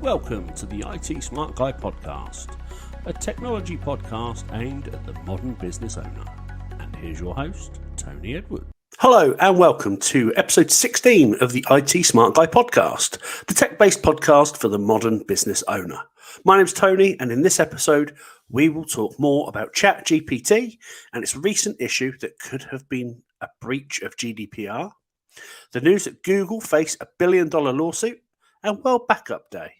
Welcome to the IT Smart Guy podcast, a technology podcast aimed at the modern business owner. And here's your host, Tony Edward. Hello and welcome to episode 16 of the IT Smart Guy podcast, the tech-based podcast for the modern business owner. My name's Tony, and in this episode, we will talk more about Chat GPT and its recent issue that could have been a breach of GDPR, the news that Google face $1 billion lawsuit, and World Backup Day.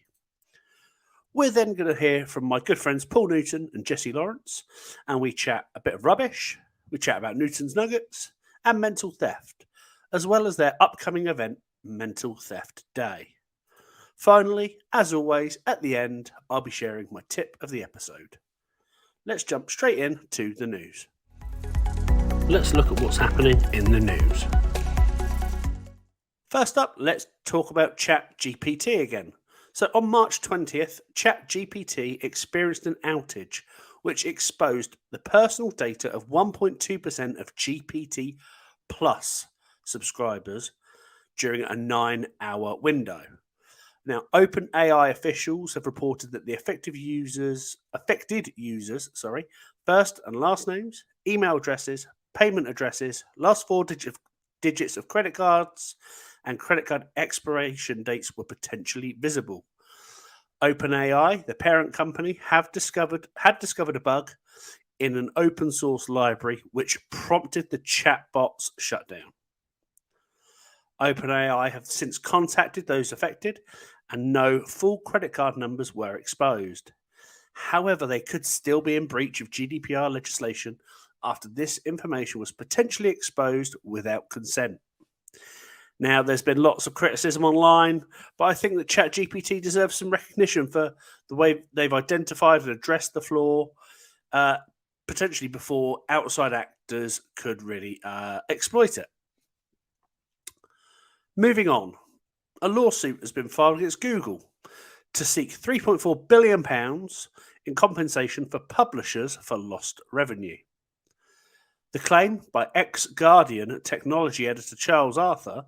We're then going to hear from my good friends Paul Newton and Jesse Lawrence, and we chat a bit of rubbish, we chat about Newton's Nuggets and mental theft, as well as their upcoming event, Mental Theft Day. Finally, as always, at the end, I'll be sharing my tip of the episode. Let's jump straight into the news. Let's look at what's happening in the news. First up, let's talk about Chat GPT again. So on March 20th, Chat GPT experienced an outage which exposed the personal data of 1.2% of GPT Plus subscribers during a 9-hour window. Now, OpenAI officials have reported that the affected users, first and last names, email addresses, payment addresses, last four digits of credit cards, and credit card expiration dates were potentially visible. OpenAI, the parent company, had discovered a bug in an open source library which prompted the chatbots shutdown. OpenAI have since contacted those affected, and no full credit card numbers were exposed. However, they could still be in breach of GDPR legislation after this information was potentially exposed without consent. Now, there's been lots of criticism online, but I think that ChatGPT deserves some recognition for the way they've identified and addressed the flaw, potentially before outside actors could really exploit it. Moving on, a lawsuit has been filed against Google to seek £3.4 billion in compensation for publishers for lost revenue. The claim by ex-Guardian technology editor Charles Arthur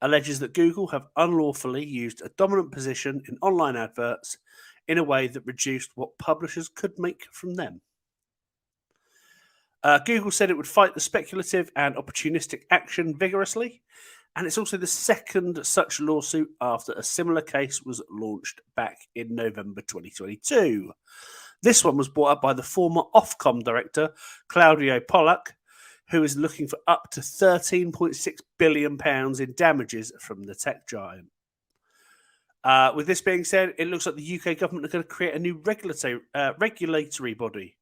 alleges that Google have unlawfully used a dominant position in online adverts in a way that reduced what publishers could make from them. Google said it would fight the speculative and opportunistic action vigorously, and it's also the second such lawsuit after a similar case was launched back in November 2022. This one was brought up by the former Ofcom director, Claudio Pollack, who is looking for up to £13.6 billion in damages from the tech giant. With this being said, it looks like the UK government are going to create a new regulatory body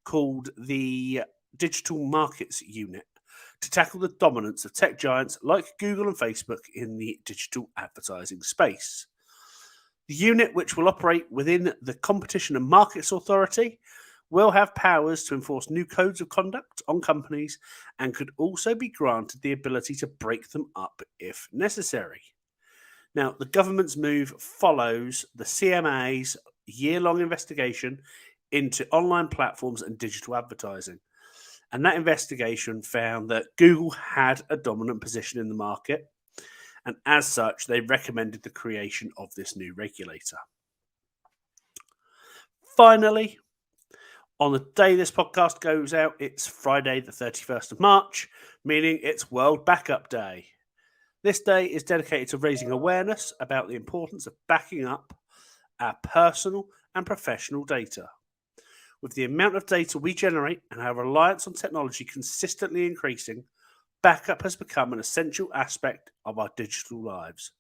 called the Digital Markets Unit to tackle the dominance of tech giants like Google and Facebook in the digital advertising space. The unit, which will operate within the Competition and Markets Authority, will have powers to enforce new codes of conduct on companies and could also be granted the ability to break them up if necessary. Now, the government's move follows the CMA's year-long investigation into online platforms and digital advertising. And that investigation found that Google had a dominant position in the market, and as such, they recommended the creation of this new regulator. Finally, on the day this podcast goes out, it's Friday the 31st of March, meaning it's World Backup Day. This day is dedicated to raising awareness about the importance of backing up our personal and professional data. With the amount of data we generate and our reliance on technology consistently increasing, backup has become an essential aspect of our digital lives.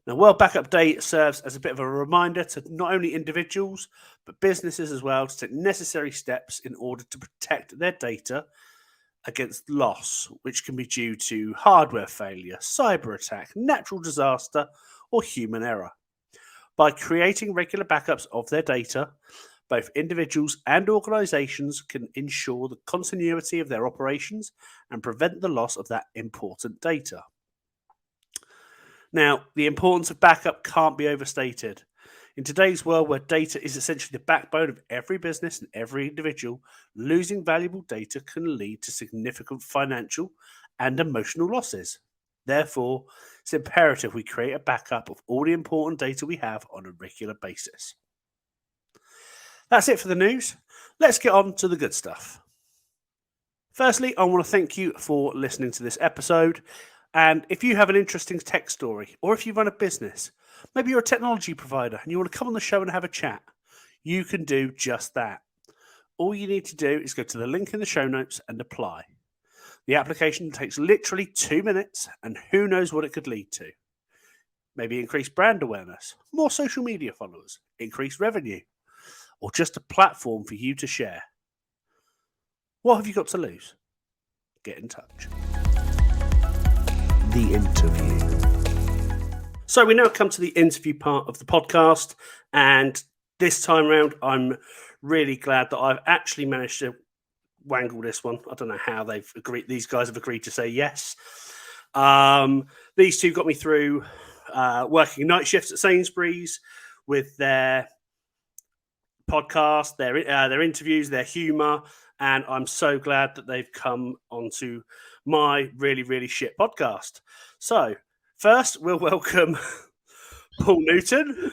Now, World Backup Day serves as a bit of a reminder to not only individuals, but businesses as well to take necessary steps in order to protect their data against loss, which can be due to hardware failure, cyber attack, natural disaster, or human error. By creating regular backups of their data, both individuals and organizations can ensure the continuity of their operations and prevent the loss of that important data. Now, the importance of backup can't be overstated. In today's world where data is essentially the backbone of every business and every individual, losing valuable data can lead to significant financial and emotional losses. Therefore, it's imperative we create a backup of all the important data we have on a regular basis. That's it for the news. Let's get on to the good stuff. Firstly, I want to thank you for listening to this episode. And if you have an interesting tech story, or if you run a business, maybe you're a technology provider and you want to come on the show and have a chat, you can do just that. All you need to do is go to the link in the show notes and apply. The application takes literally 2 minutes, and who knows what it could lead to. Maybe increased brand awareness, more social media followers, increased revenue, or just a platform for you to share. What have you got to lose? Get in touch. The interview. So we now come to the interview part of the podcast, and this time around, I'm really glad that I've actually managed to wangle this one. I don't know how they've agreed. These guys have agreed to say yes. These two got me through working night shifts at Sainsbury's with their podcast, their interviews, their humour, and I'm so glad that they've come onto my really, really shit podcast. So first, we'll welcome Paul Newton.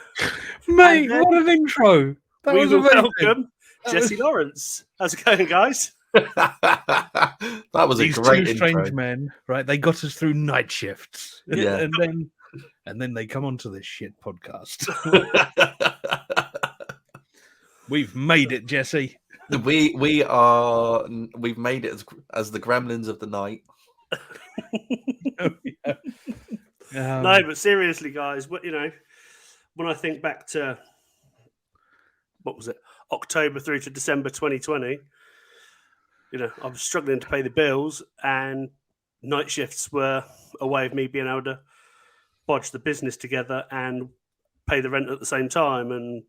Mate, what an intro! That we will welcome Jesse Lawrence. How's it going, guys? That was These a great two intro. strange men, right? They got us through night shifts, Yeah. and then they come onto this shit podcast. We've made it, Jesse. We've made it as the gremlins of the night. Oh, yeah. No, but seriously, guys, when I think back to what was it, October through to December 2020, I was struggling to pay the bills, and night shifts were a way of me being able to bodge the business together and pay the rent at the same time. And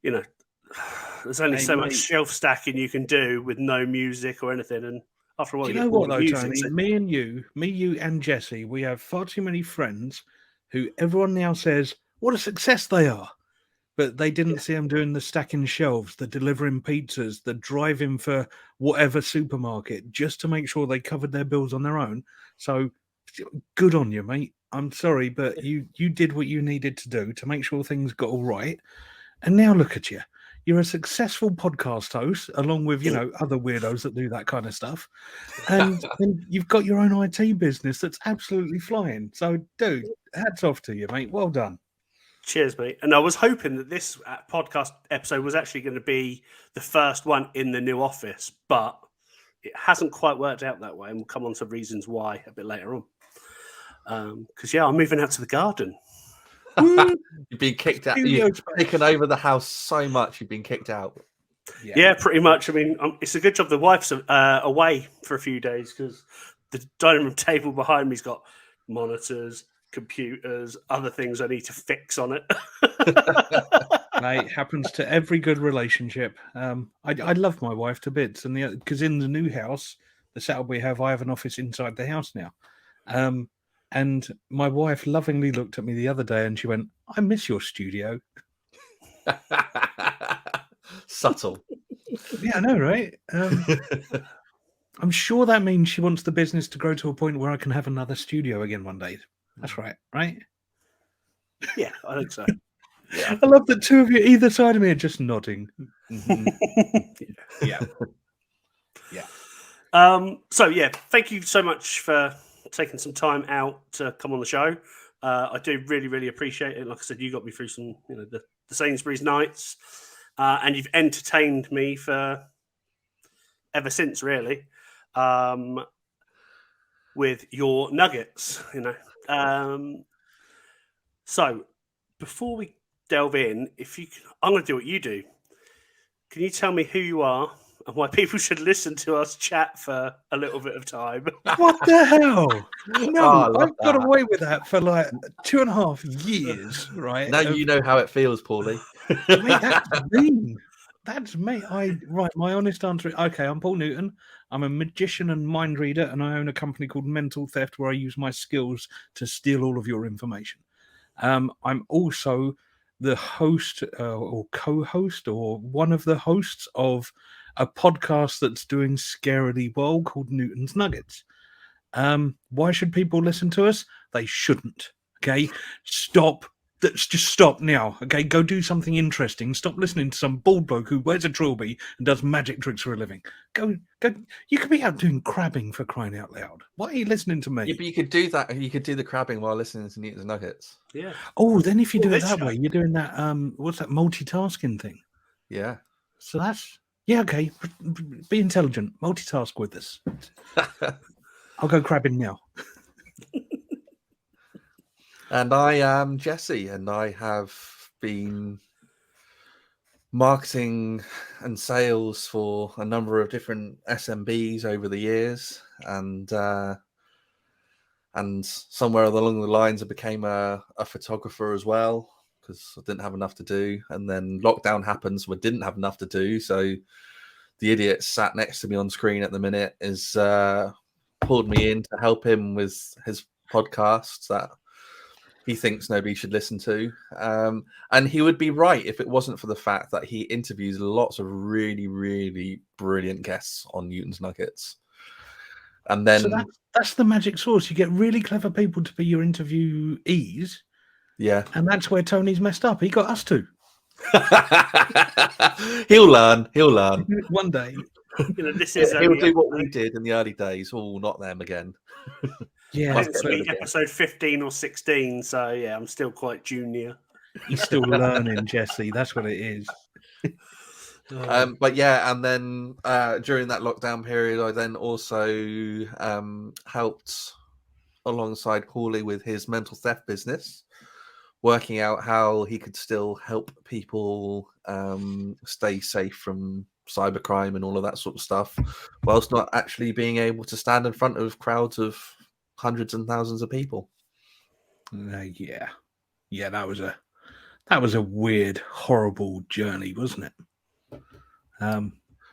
there's only so much shelf stacking you can do with no music or anything. And after a while, do you know what though, Tony? Me, you, and Jesse, we have far too many friends who everyone now says what a success they are, but they didn't see them doing the stacking shelves, the delivering pizzas, the driving for whatever supermarket, just to make sure they covered their bills on their own. So good on you, mate. I'm sorry, but you did what you needed to do to make sure things got all right. And now look at you. You're a successful podcast host, along with, other weirdos that do that kind of stuff. And you've got your own IT business that's absolutely flying. So, dude, hats off to you, mate. Well done. Cheers, mate. And I was hoping that this podcast episode was actually going to be the first one in the new office, but it hasn't quite worked out that way. And we'll come on to reasons why a bit later on. Because, I'm moving out to the garden. You've been kicked out. You've taken over the house so much. You've been kicked out. Yeah, pretty much. I mean, it's a good job the wife's away for a few days, because the dining room table behind me's got monitors, computers, other things I need to fix on it. Mate, happens to every good relationship. I love my wife to bits, and because in the new house, the setup we have, I have an office inside the house now. And my wife lovingly looked at me the other day and she went, I miss your studio. Subtle. Yeah, I know, right? I'm sure that means she wants the business to grow to a point where I can have another studio again one day. That's right? Yeah, I think so. Yeah. I love that two of you either side of me are just nodding. Mm-hmm. Yeah. So, thank you so much for taking some time out to come on the show. I do really, really appreciate it. Like I said, you got me through some, the Sainsbury's nights, and you've entertained me for ever since, really, with your nuggets. So before we delve in, I'm going to do what you do. Can you tell me who you are and why people should listen to us chat for a little bit of time? What the hell? No, I've got that. away with that for like 2.5 years, right? Now you know how it feels, Paulie. Mate, that's mean. That's me. My honest answer is, okay, I'm Paul Newton. I'm a magician and mind reader, and I own a company called MentalTheft where I use my skills to steal all of your information. I'm also the host or co-host or one of the hosts of a podcast that's doing scarily well called Newton's Nuggets. Why should people listen to us? They shouldn't. Okay, stop. Let's just stop now. Okay, go do something interesting. Stop listening to some bald bloke who wears a trilby and does magic tricks for a living. Go. You could be out doing crabbing, for crying out loud. Why are you listening to me? Yeah, but you could do that. You could do the crabbing while listening to Nuggets and Nuggets. Yeah. Oh, then if you do it this that show. way, you're doing that. What's that multitasking thing? Yeah. So that's okay. Be intelligent. Multitask with us. I'll go crabbing now. And I am Jesse, and I have been marketing and sales for a number of different SMBs over the years, and somewhere along the lines I became a photographer as well, because I didn't have enough to do. And then lockdown happens, so I didn't have enough to do. So the idiot sat next to me on screen at the minute is pulled me in to help him with his podcasts that he thinks nobody should listen to. And he would be right if it wasn't for the fact that he interviews lots of really, really brilliant guests on Newton's Nuggets. And then So that's the magic sauce. You get really clever people to be your interviewees. Yeah. And that's where Tony's messed up. He got us to. He'll learn. He'll learn. One day. This is He'll do what we did in the early days. Oh, not them again. Yeah. It's episode 15 or 16, so yeah, I'm still quite junior. He's still learning, Jesse. That's what it is. But yeah, and then during that lockdown period, I then also helped alongside Hawley with his mental theft business, working out how he could still help people stay safe from cybercrime and all of that sort of stuff, whilst not actually being able to stand in front of crowds of hundreds and thousands of people. Yeah, that was a weird, horrible journey, wasn't it?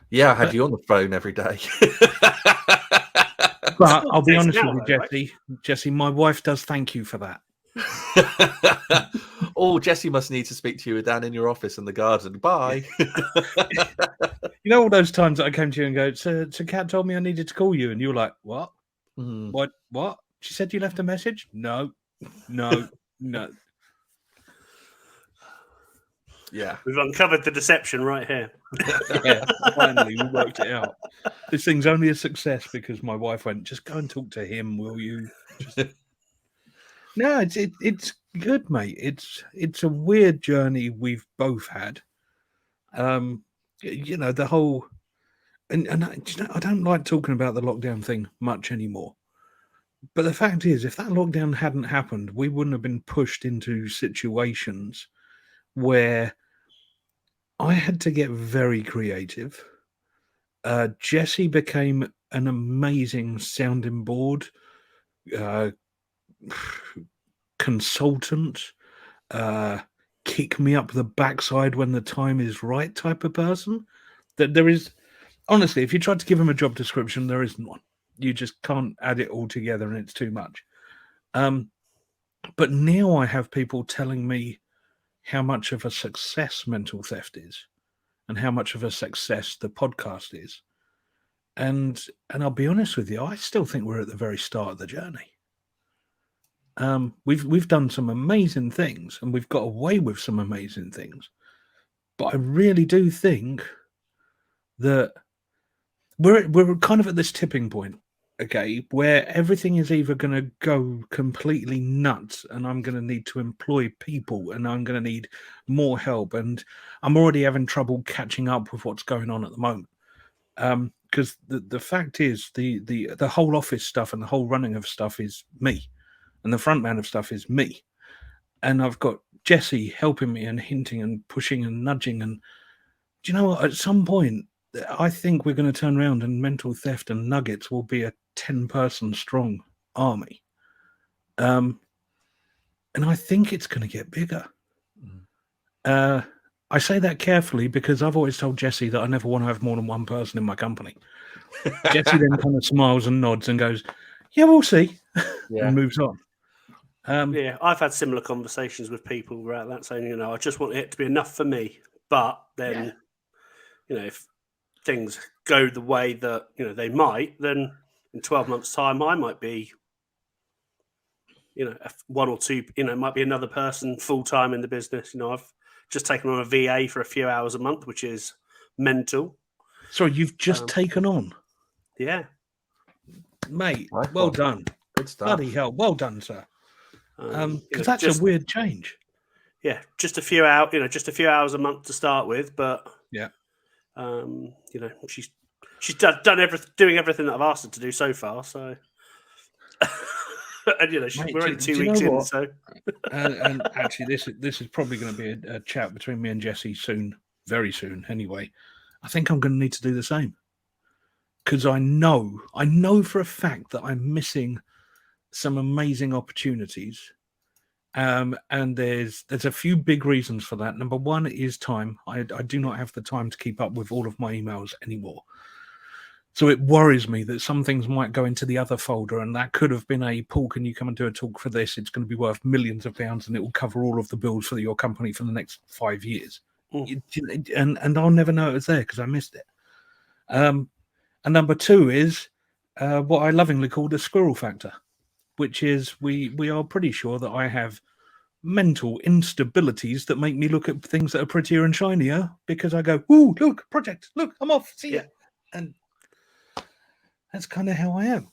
Yeah, I had you on the phone every day. But I'll be honest with you, Jesse. Right? Jesse, my wife does thank you for that. Oh, Jesse must need to speak to you down in your office in the garden. Bye. You know all those times that I came to you and go, so Kat told me I needed to call you, and you were like, what? What? She said you left a message? No. Yeah. We've uncovered the deception right here. Yeah, finally, we worked it out. This thing's only a success because my wife went, just go and talk to him, will you? No, it's good, mate. It's a weird journey we've both had. The whole... And I don't like talking about the lockdown thing much anymore. But the fact is, if that lockdown hadn't happened, we wouldn't have been pushed into situations where I had to get very creative. Jesse became an amazing sounding board consultant, kick me up the backside when the time is right type of person. That there is, honestly, if you tried to give him a job description, there isn't one. You just can't add it all together and it's too much. But now I have people telling me how much of a success mental theft is and how much of a success the podcast is. And I'll be honest with you, I still think we're at the very start of the journey. We've done some amazing things and we've got away with some amazing things. But I really do think that we're kind of at this tipping point, okay, where everything is either going to go completely nuts and I'm going to need to employ people and I'm going to need more help. And I'm already having trouble catching up with what's going on at the moment. Because the fact is the whole office stuff and the whole running of stuff is me. And the front man of stuff is me. And I've got Jesse helping me and hinting and pushing and nudging. And do you know what? At some point, I think we're going to turn around and mental theft and Nuggets will be a 10-person strong army. And I think it's going to get bigger. I say that carefully because I've always told Jesse that I never want to have more than one person in my company. Jesse then kind of smiles and nods and goes, yeah, we'll see. And moves on. I've had similar conversations with people about that, saying, I just want it to be enough for me. But then, if things go the way that, they might, then in 12 months' time, I might be, one or two, might be another person full time in the business. I've just taken on a VA for a few hours a month, which is mental. Sorry, you've just taken on? Yeah. Mate, Right, well done. Good stuff. Bloody hell, well done, sir. Because that's just a weird change. Yeah, just a few hours a month to start with, but yeah, she's doing everything that I've asked her to do so far. So, and Mate, we're only 2 weeks in. So, and actually, this is probably going to be a chat between me and Jesse soon, very soon. Anyway, I think I'm going to need to do the same because I know for a fact that I'm missing some amazing opportunities. And there's a few big reasons for that. Number one is time. I do not have the time to keep up with all of my emails anymore. So it worries me that some things might go into the other folder, and that could have been Paul, can you come and do a talk for this? It's going to be worth millions of pounds, and it will cover all of the bills for your company for the next 5 years. And I'll never know it was there because I missed it. And number two is what I lovingly call the squirrel factor, which is we are pretty sure that I have mental instabilities that make me look at things that are prettier and shinier because I go, ooh, look, project, look, I'm off, see ya. And that's kind of how I am.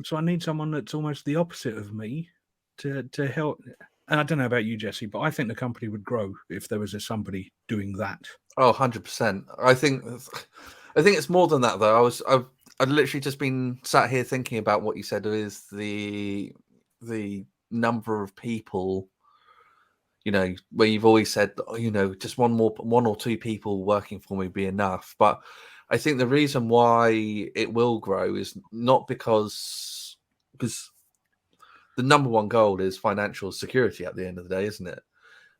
So I need someone that's almost the opposite of me to help. And I don't know about you, Jesse, but I think the company would grow if there was somebody doing that. Oh, 100%. I think it's more than that, though. I've literally just been sat here thinking about what you said is the number of people, where you've always said, just one or two people working for me be enough. But I think the reason why it will grow is not because the number one goal is financial security at the end of the day, isn't it?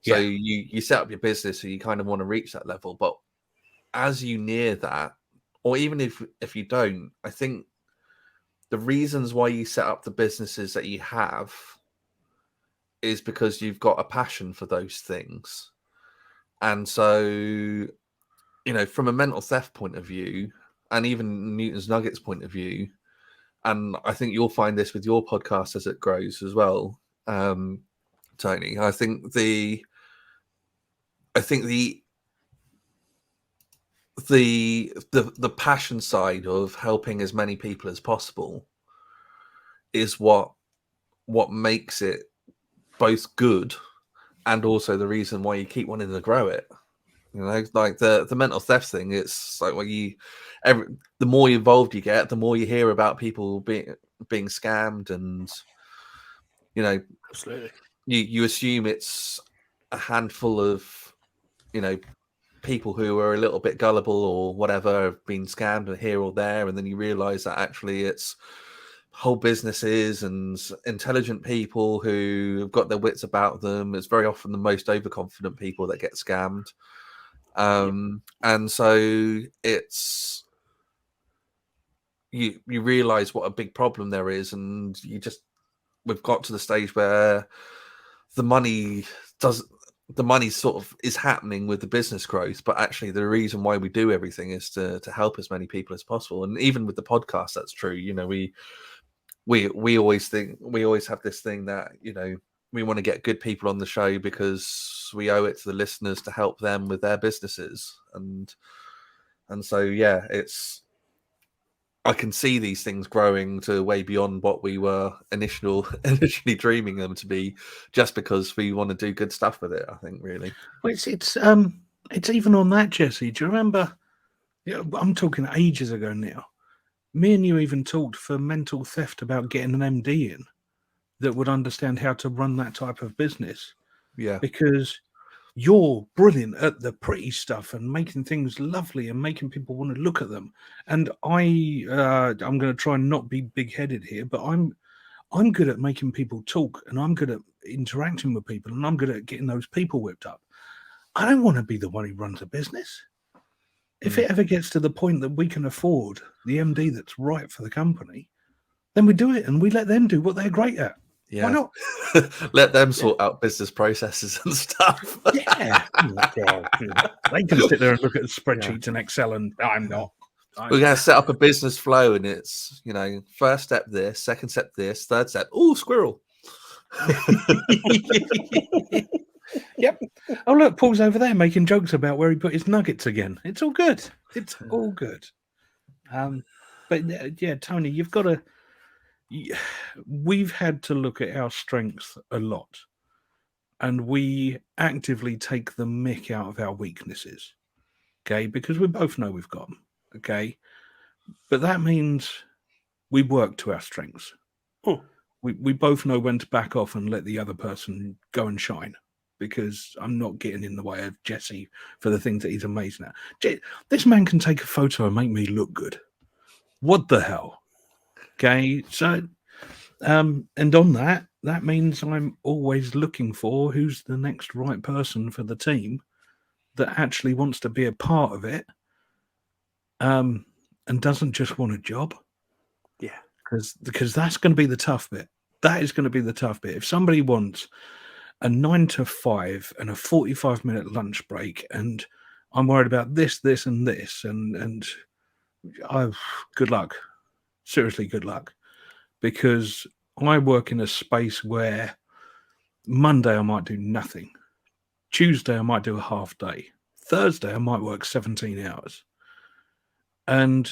So you set up your business, so you kind of want to reach that level. But as you near that, or even if you don't, I think the reasons why you set up the businesses that you have is because you've got a passion for those things. And so, from a mental theft point of view, and even Newton's Nuggets point of view, and I think you'll find this with your podcast as it grows as well, Tony. I think the passion side of helping as many people as possible is what makes it both good and also the reason why you keep wanting to grow it. Like the mental theft thing, it's like the more involved you get, the more you hear about people being scammed, and absolutely, you assume it's a handful of people who are a little bit gullible or whatever have been scammed here or there, and then you realize that actually it's whole businesses and intelligent people who have got their wits about them. It's very often the most overconfident people that get scammed. And so it's you realize what a big problem there is, and we've got to the stage where the money sort of is happening with the business growth, but actually the reason why we do everything is to help as many people as possible. And even with the podcast, that's true. We always have this thing that we want to get good people on the show because we owe it to the listeners to help them with their businesses. And so I can see these things growing to way beyond what we were initially dreaming them to be, just because we want to do good stuff with it. I think really. Well, it's even on that, Jesse. Do you remember? I'm talking ages ago now. Me and you even talked for mental theft about getting an MD in that would understand how to run that type of business. Yeah, because you're brilliant at the pretty stuff and making things lovely and making people want to look at them. And I'm going to try and not be big-headed here, but I'm good at making people talk, and I'm good at interacting with people, and I'm good at getting those people whipped up. I don't want to be the one who runs a business. If it ever gets to the point that we can afford the MD that's right for the company, then we do it and we let them do what they're great at. Yeah. Why not? Let them sort out business processes and stuff. Yeah. Oh, God. They can sit there and look at spreadsheets and Excel, and I'm not. We're going to set up a business flow, and it's, you know, first step this, second step this, third step. Oh, squirrel. Yep. Oh, look, Paul's over there making jokes about where he put his nuggets again. It's all good. It's all good. But yeah, Tony, you've got to. We've had to look at our strengths a lot, and we actively take the mick out of our weaknesses. Okay, because we both know we've got them. Okay, but that means we work to our strengths. Hmm. We both know when to back off and let the other person go and shine, because I'm not getting in the way of Jesse for the things that he's amazing at. This man can take a photo and make me look good. What the hell? Okay, so and on that means I'm always looking for who's the next right person for the team that actually wants to be a part of it, and doesn't just want a job. Yeah, because that's going to be the tough bit. That is going to be the tough bit. If somebody wants a 9 to 5 and a 45-minute lunch break, and I'm worried about this, and this, and good luck. Seriously, good luck. Because I work in a space where Monday I might do nothing. Tuesday I might do a half day. Thursday I might work 17 hours. And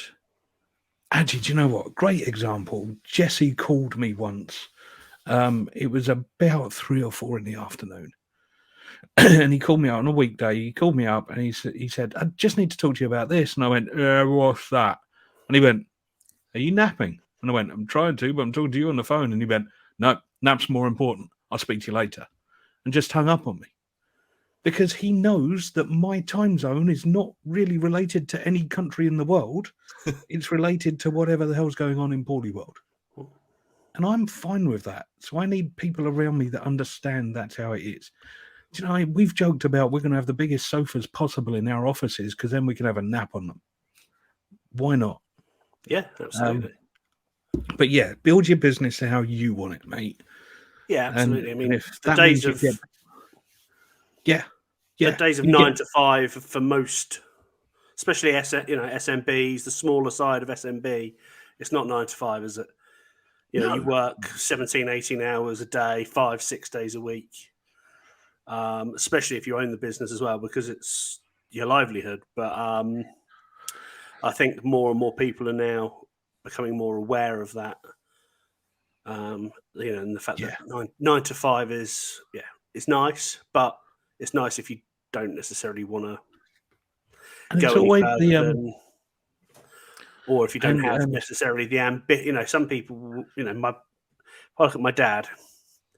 actually, do you know what? Great example. Jesse called me once. It was about 3 or 4 in the afternoon. And he called me out on a weekday. He called me up and he said, I just need to talk to you about this. And I went, what's that? And he went, are you napping? And I went, I'm trying to, but I'm talking to you on the phone. And he went, no, nap's more important. I'll speak to you later. And just hung up on me. Because he knows that my time zone is not really related to any country in the world. It's related to whatever the hell's going on in Paulie world. And I'm fine with that. So I need people around me that understand that's how it is. Do you know, we've joked about we're going to have the biggest sofas possible in our offices because then we can have a nap on them. Why not? Yeah, absolutely. But yeah, build your business how you want it, mate. Yeah, absolutely. And, I mean, if the days of the days of 9 to 5 for most, especially SMBs, the smaller side of SMB, it's not 9 to 5, is it? You work 17, 18 hours a day, 5-6 days a week, especially if you own the business as well, because it's your livelihood. But I think more and more people are now becoming more aware of that. And the fact that 9 to 5 is, it's nice, but it's nice if you don't necessarily want to go any further or if you don't have necessarily the ambition. Some people, I look at my dad.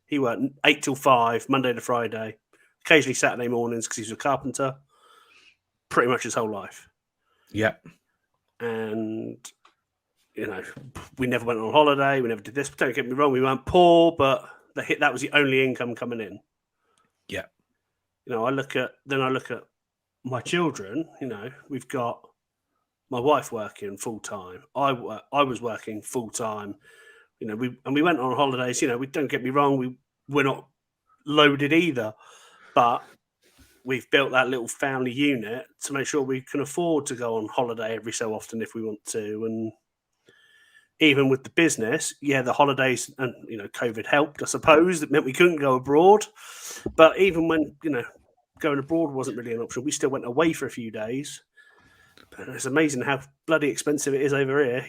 He worked 8 till 5, Monday to Friday, occasionally Saturday mornings because he's a carpenter, pretty much his whole life. Yeah. And, we never went on holiday. We never did this. Don't get me wrong. We weren't poor, but that was the only income coming in. Yeah. I look at my children. We've got my wife working full time. I was working full time. We went on holidays. We don't get me wrong. We're not loaded either, but we've built that little family unit to make sure we can afford to go on holiday every so often if we want to. And even with the business, the holidays and COVID helped, I suppose. It meant we couldn't go abroad, but even when going abroad wasn't really an option, we still went away for a few days. And it's amazing how bloody expensive it is over here.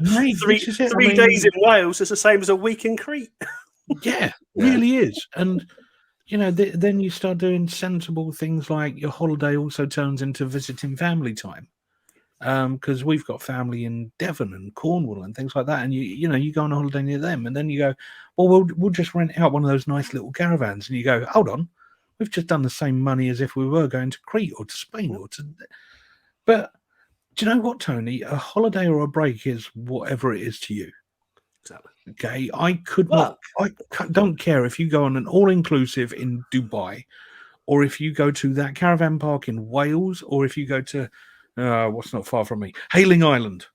Mate, three days in Wales is the same as a week in Crete. Yeah, really is. And then you start doing sensible things like your holiday also turns into visiting family time. Because we've got family in Devon and Cornwall and things like that, and you go on a holiday near them, and then you go, well, we'll just rent out one of those nice little caravans, and you go, hold on, we've just done the same money as if we were going to Crete or to Spain or to. But do you know what, Tony? A holiday or a break is whatever it is to you. Exactly. Okay, I don't care if you go on an all-inclusive in Dubai, or if you go to that caravan park in Wales, or if you go to what's not far from me, Hailing Island,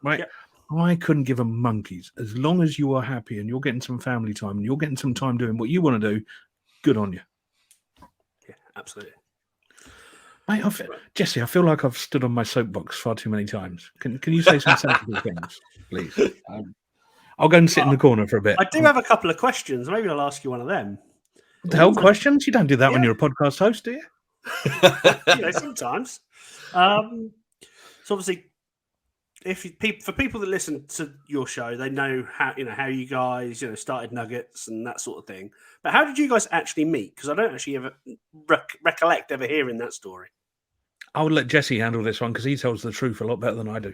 right? Yep. I couldn't give a monkeys as long as you are happy and you're getting some family time and you're getting some time doing what you want to do. Good on you. Yeah, absolutely. Mate, Jesse, I feel like I've stood on my soapbox far too many times. Can you say some sensible things, please? I'll go and sit in the corner for a bit. I do have a couple of questions. Maybe I'll ask you one of them. What the hell, questions? You don't do that when you're a podcast host, do you? Sometimes. So obviously, for people that listen to your show, they know how you guys started Nuggets and that sort of thing. But how did you guys actually meet? Because I don't actually ever recollect ever hearing that story. I would let Jesse handle this one because he tells the truth a lot better than I do.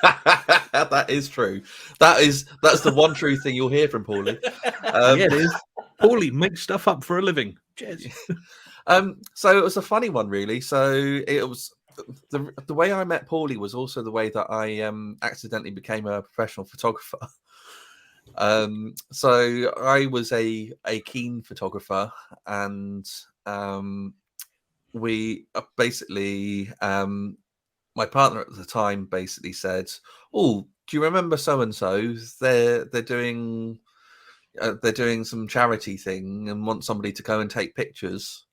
That is true. That's the one true thing you'll hear from Paulie. Yeah, it is. Paulie makes stuff up for a living. Cheers. So it was a funny one, really. So it was the way I met Paulie was also the way that I accidentally became a professional photographer. So I was a keen photographer, and we basically my partner at the time basically said, "Oh, do you remember so and so? They're doing some charity thing and want somebody to go and take pictures.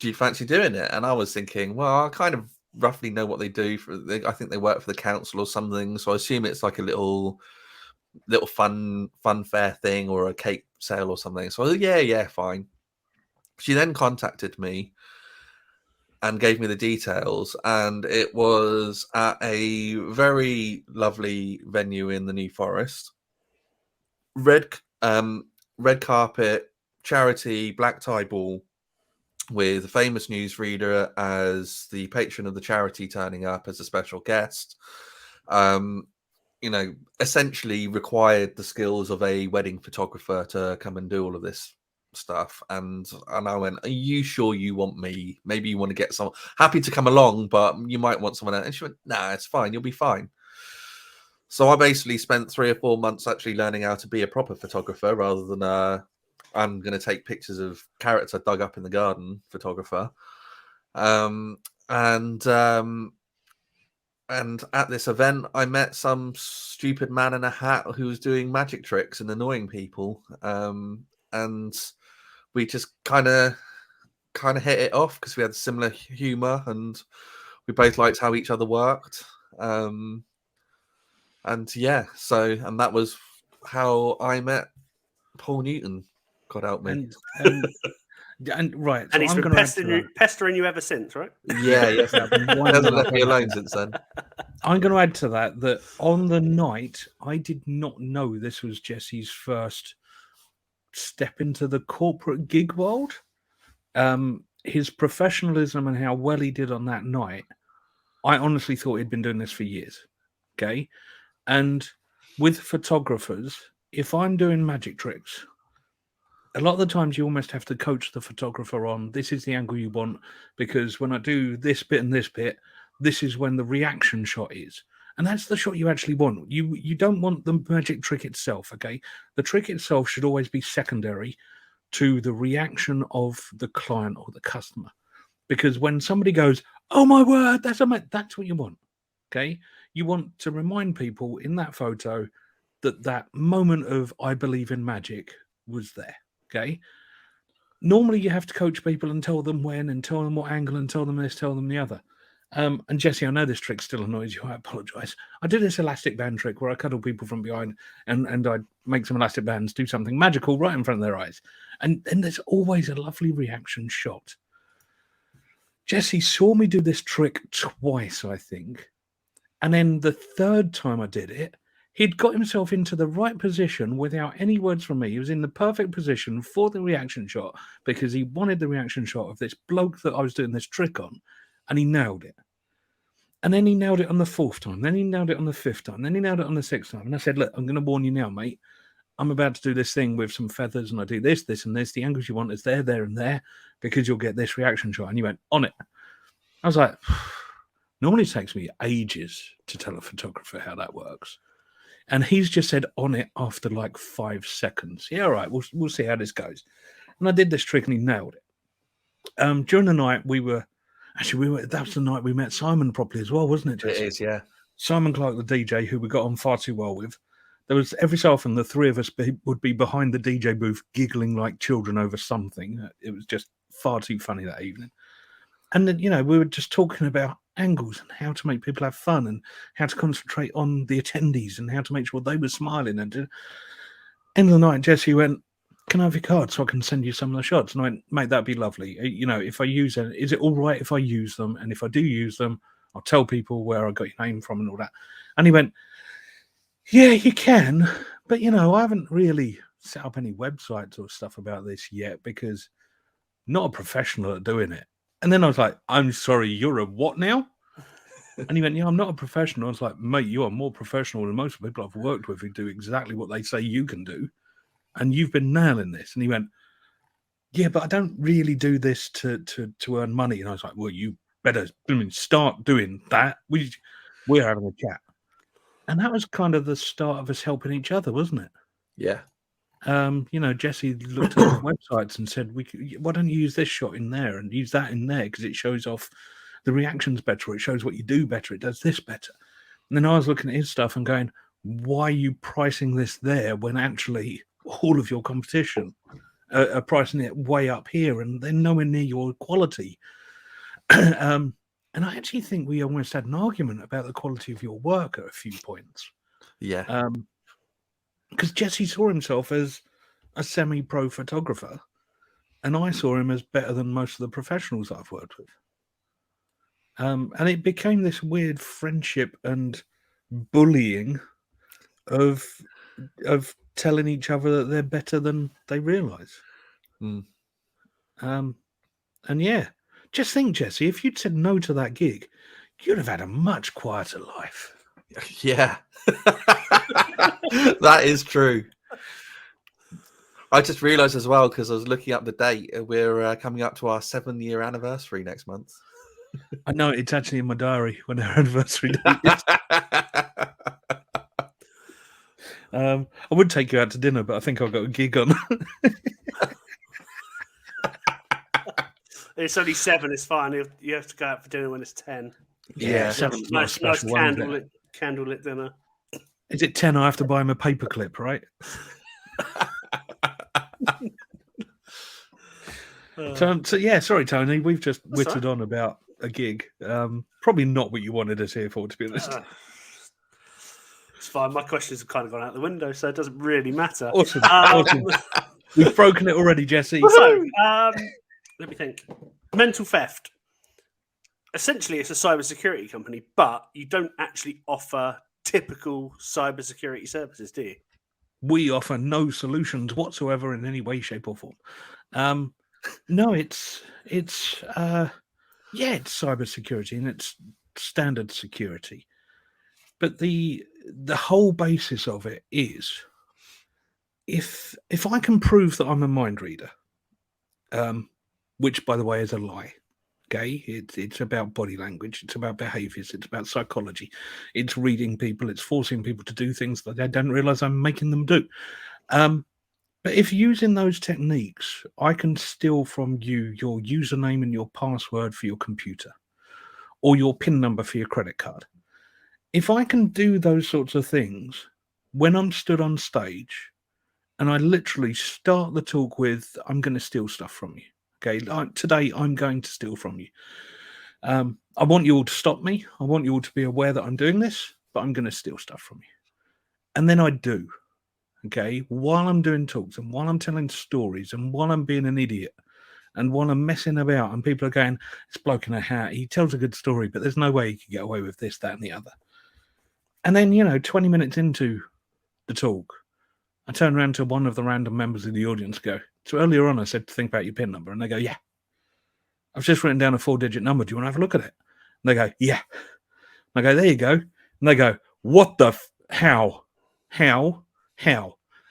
Do you fancy doing it?" And I was thinking, well, I kind of roughly know what they do. I think they work for the council or something, so I assume it's like a little fun fair thing or a cake sale or something. So yeah, fine. She then contacted me and gave me the details, and it was at a very lovely venue in the New Forest. Red carpet, charity, black tie ball, with a famous newsreader as the patron of the charity turning up as a special guest. Essentially required the skills of a wedding photographer to come and do all of this stuff. And I went, "Are you sure you want me? Maybe you want to get someone happy to come along, but you might want someone else." And she went, "Nah, it's fine. You'll be fine." So I basically spent 3 or 4 months actually learning how to be a proper photographer rather than I'm going to take pictures of carrots I dug up in the garden photographer. And at this event, I met some stupid man in a hat who was doing magic tricks and annoying people. And we just kind of hit it off because we had similar humor and we both liked how each other worked. And that was how I met Paul Newton. God help me. And right, and he's been pestering you ever since, right? Yeah, yes. Hasn't left me alone since then. I'm going to add to that on the night, I did not know this was Jesse's first step into the corporate gig world. His professionalism and how well he did on that night, I honestly thought he'd been doing this for years. Okay. And with photographers, if I'm doing magic tricks, a lot of the times you almost have to coach the photographer on, this is the angle you want, because when I do this bit and this bit, this is when the reaction shot is. And that's the shot you actually want. You don't want the magic trick itself, okay? The trick itself should always be secondary to the reaction of the client or the customer. Because when somebody goes, "Oh my word, that's what you want, okay? You want to remind people in that photo that moment of "I believe in magic" was there. Okay. Normally, you have to coach people and tell them when, and tell them what angle, and tell them this, tell them the other. And Jesse, I know this trick still annoys you. I apologize. I do this elastic band trick where I cuddle people from behind, and I make some elastic bands do something magical right in front of their eyes, and there's always a lovely reaction shot. Jesse saw me do this trick twice, I think, and then the third time I did it, he'd got himself into the right position without any words from me. He was in the perfect position for the reaction shot because he wanted the reaction shot of this bloke that I was doing this trick on, and he nailed it. And then he nailed it on the fourth time. Then he nailed it on the fifth time. Then he nailed it on the sixth time. And I said, "Look, I'm going to warn you now, mate. I'm about to do this thing with some feathers, and I do this, this, and this. The angles you want is there, there, and there, because you'll get this reaction shot." And he went, "On it." I was like, normally it takes me ages to tell a photographer how that works. And he's just said "on it" after like 5 seconds. Yeah, all right, we'll see how this goes. And I did this trick and he nailed it. During the night, that was the night we met Simon properly as well, wasn't it, Jesse? It is, yeah. Simon Clark, the DJ, who we got on far too well with. There was every so often the three of us would be behind the DJ booth giggling like children over something. It was just far too funny that evening. And then, we were just talking about angles and how to make people have fun and how to concentrate on the attendees and how to make sure they were smiling. And end of the night, Jesse went, "Can I have your card so I can send you some of the shots?" And I went, "Mate, that'd be lovely. If I use it, is it all right if I use them? And if I do use them, I'll tell people where I got your name from and all that." And he went, "Yeah, you can. But, I haven't really set up any websites or stuff about this yet because I'm not a professional at doing it." And then I was like, "I'm sorry, you're a what now?" And he went, "Yeah, I'm not a professional." I was like, "Mate, you are more professional than most people I've worked with who do exactly what they say you can do. And you've been nailing this." And he went, "Yeah, but I don't really do this to earn money." And I was like, "Well, you better start doing that. We're having a chat." And that was kind of the start of us helping each other, wasn't it? Yeah. Jesse looked at the websites and said, "Why don't you use this shot in there and use that in there because it shows off the reactions better, it shows what you do better, it does this better." And then I was looking at his stuff and going, "Why are you pricing this there when actually all of your competition are pricing it way up here and they're nowhere near your quality?" And I actually think we almost had an argument about the quality of your work at a few points. Yeah. Because Jesse saw himself as a semi-pro photographer, and I saw him as better than most of the professionals I've worked with. And it became this weird friendship and bullying of telling each other that they're better than they realise. Mm. And yeah, just think, Jesse, if you'd said no to that gig, you'd have had a much quieter life. Yeah. That is true. I just realised as well, because I was looking up the date, we're coming up to our 7-year anniversary next month. I know, it's actually in my diary when our anniversary date is. I would take you out to dinner, but I think I've got a gig on. It's only 7. It's fine. You have to go out for dinner when it's 10. Yeah, nice candlelit dinner. Is it 10? I have to buy him a paperclip, right? So yeah, sorry, Tony. We've just whittled on about a gig. Probably not what you wanted us here for, to be honest. It's fine. My questions have kind of gone out the window, so it doesn't really matter. Awesome. Awesome. We've broken it already, Jesse. So, let me think. MentalTheft. Essentially, it's a cybersecurity company, but you don't actually offer typical cybersecurity services, do you? We offer no solutions whatsoever in any way, shape, or form. No, it's cybersecurity and it's standard security. But the whole basis of it is if I can prove that I'm a mind reader, which by the way is a lie. Okay, it's about body language, it's about behaviors, it's about psychology, it's reading people, it's forcing people to do things that they don't realize I'm making them do. But if using those techniques, I can steal from you your username and your password for your computer or your PIN number for your credit card. If I can do those sorts of things when I'm stood on stage and I literally start the talk with, "I'm going to steal stuff from you. Okay, today I'm going to steal from you. I want you all to stop me. I want you all to be aware that I'm doing this, but I'm going to steal stuff from you." And then I do. Okay, while I'm doing talks and while I'm telling stories and while I'm being an idiot and while I'm messing about and people are going, "This bloke in a hat, he tells a good story, but there's no way he could get away with this, that, and the other." And then, 20 minutes into the talk, I turn around to one of the random members of the audience and go, "So earlier on I said to think about your PIN number." And they go, "Yeah. I've just written down a 4-digit number. Do you want to have a look at it?" And they go, "Yeah." And I go, "There you go." And they go, "What the how?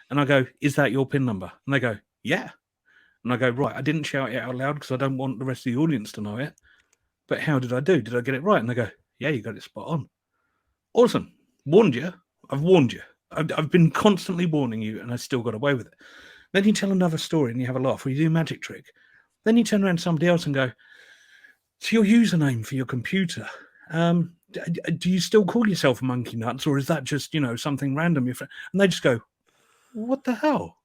And I go, "Is that your PIN number?" And they go, "Yeah." And I go, "Right, I didn't shout it out loud because I don't want the rest of the audience to know it. But how did I do? Did I get it right?" And they go, "Yeah, you got it spot on." Awesome. Warned you. I've warned you. I've been constantly warning you and I still got away with it. Then you tell another story and you have a laugh or you do a magic trick. Then you turn around to somebody else and go, "So your username for your computer, do you still call yourself Monkey Nuts or is that just, something random?" And they just go, "What the hell?"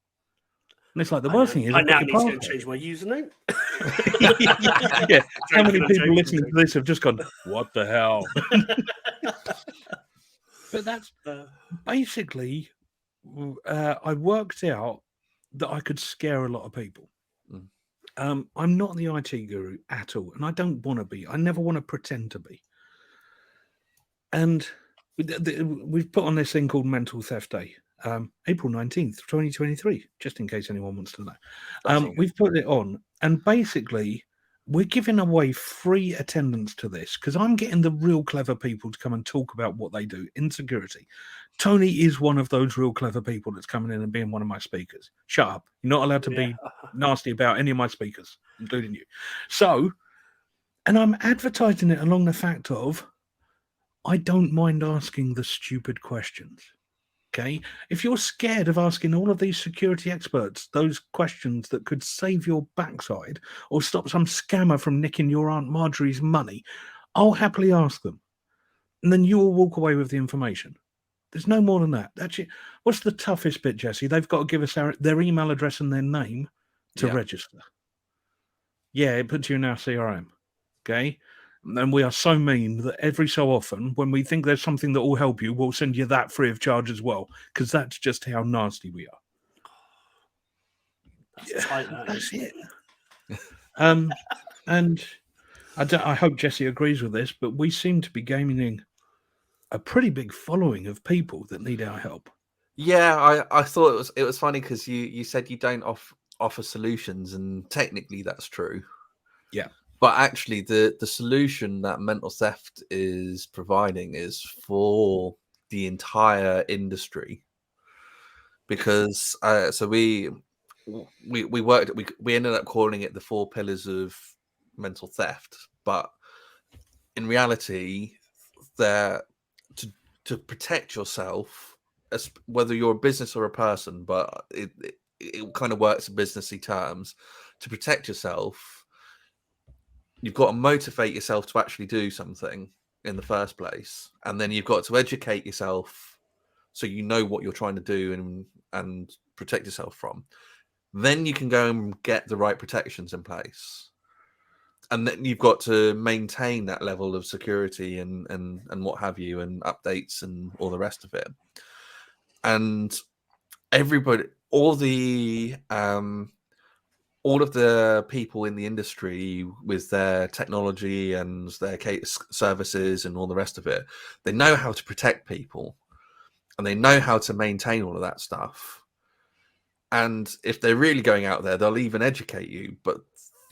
And it's like the worst thing is, I now I've need got to your go and change my username. password. Yeah. How many Joking, I'm people joking, listening I'm to this have just gone, "What the hell?" But that's basically. I worked out that I could scare a lot of people. Mm. I'm not the IT guru at all, and I don't want to be. I never want to pretend to be. And we've put on this thing called Mental Theft Day, April 19th, 2023, just in case anyone wants to know. We've put it on, and basically, we're giving away free attendance to this because I'm getting the real clever people to come and talk about what they do in security. Tony is one of those real clever people that's coming in and being one of my speakers. Shut up. You're not allowed to be nasty about any of my speakers, including you. So, and I'm advertising it along the fact of, I don't mind asking the stupid questions. Okay. If you're scared of asking all of these security experts those questions that could save your backside or stop some scammer from nicking your Aunt Marjorie's money, I'll happily ask them. And then you will walk away with the information. There's no more than that. Actually, what's the toughest bit, Jesse? They've got to give us their email address and their name to register. Yeah, it puts you in our CRM. Okay. And we are so mean that every so often, when we think there's something that will help you, we'll send you that free of charge as well, because that's just how nasty we are. That's tight, that's it. And I hope Jesse agrees with this, but we seem to be gaining a pretty big following of people that need our help. Yeah, I thought it was funny because you said you don't offer solutions, and technically that's true. Yeah. But actually, the solution that Mental Theft is providing is for the entire industry, because so we ended up calling it the 4 pillars of mental theft, but in reality, they're to protect yourself, whether you're a business or a person, but it kind of works in businessy terms. To protect yourself, you've got to motivate yourself to actually do something in the first place, and then you've got to educate yourself so you know what you're trying to do and protect yourself from. Then you can go and get the right protections in place, and then you've got to maintain that level of security and what have you, and updates and all the rest of it. And everybody, all of the people in the industry with their technology and their services and all the rest of it, they know how to protect people and they know how to maintain all of that stuff. And if they're really going out there, they'll even educate you. But